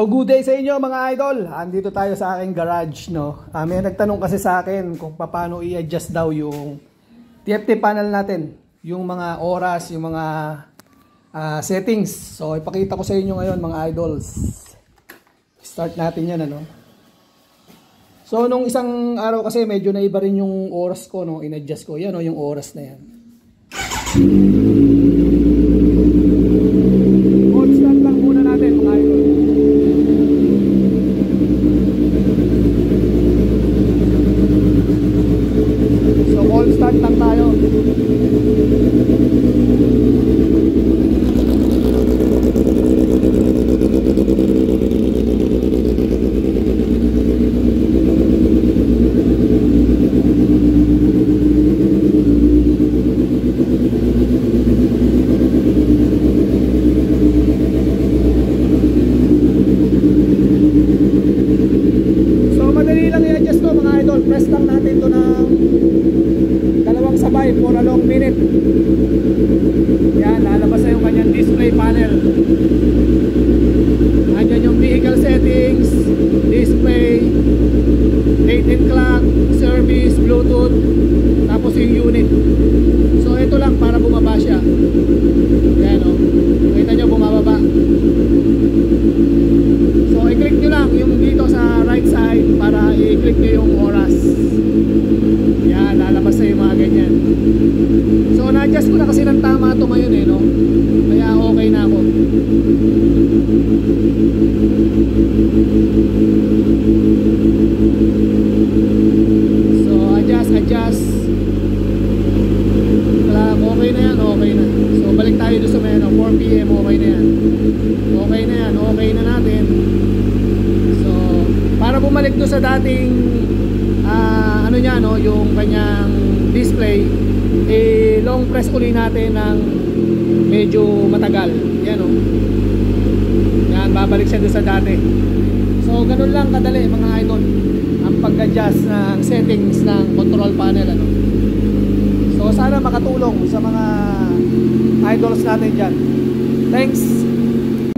So good day sa inyo mga idol. Andito tayo sa aking garage, no. May nagtanong kasi sa akin kung paano i-adjust daw yung TFT panel natin, yung mga oras, yung mga settings. So ipakita ko sa inyo ngayon mga idols. Start natin 'yan, ano. So nung isang araw kasi medyo naiba rin yung oras ko, no. In-adjust ko 'yan, no, yung oras na 'yan. Constant lang muna natin mga idol. Constant lang tayo. So madali lang i-adjust to mga idol. Press lang natin to ng dalawang sabay for a long minute. Yan, lalabas na yung kanyang display panel. Andyan yung vehicle settings, display, date and clock, service, bluetooth, tapos yung unit. So ito lang para bumaba siya. Yan, o, kita nyo bumababa. So i-click nyo lang yung dito sa right side para i-click nyo yung oras. Yan, lalabas na yung mga ganyan. So na-adjust ko na kasi ng tama ito ngayon, no? Kaya okay na ako. So adjust. Okay na yan, okay na. So balik tayo doon sa may 4 PM, okay na yan. Okay na yan, okay na natin. So para bumalik doon sa dating ano niya, no, yung kanyang display, long press uli natin ng medyo matagal. Yan, no. Yan, babalik siya doon sa dati. So ganun lang kadali mga idol ang pag-adjust ng settings ng control panel, ano. So sana makatulong sa mga idols natin dyan. Thanks.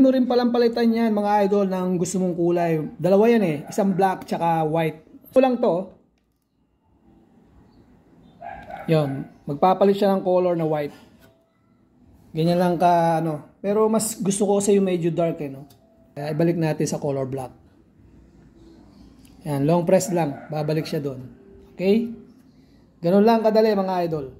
Mo rin palang palitan yan mga idol ng gusto mong kulay. Dalawa yan eh, isang black tsaka white. Kulang to. Yon, magpapalit siya ng color na white. Ganyan lang ka, ano. Pero mas gusto ko kasi yung medyo dark, eh, no. Kaya ibalik natin sa color black. Yan, long press lang, babalik siya doon. Okay? Ganun lang kadali mga idol.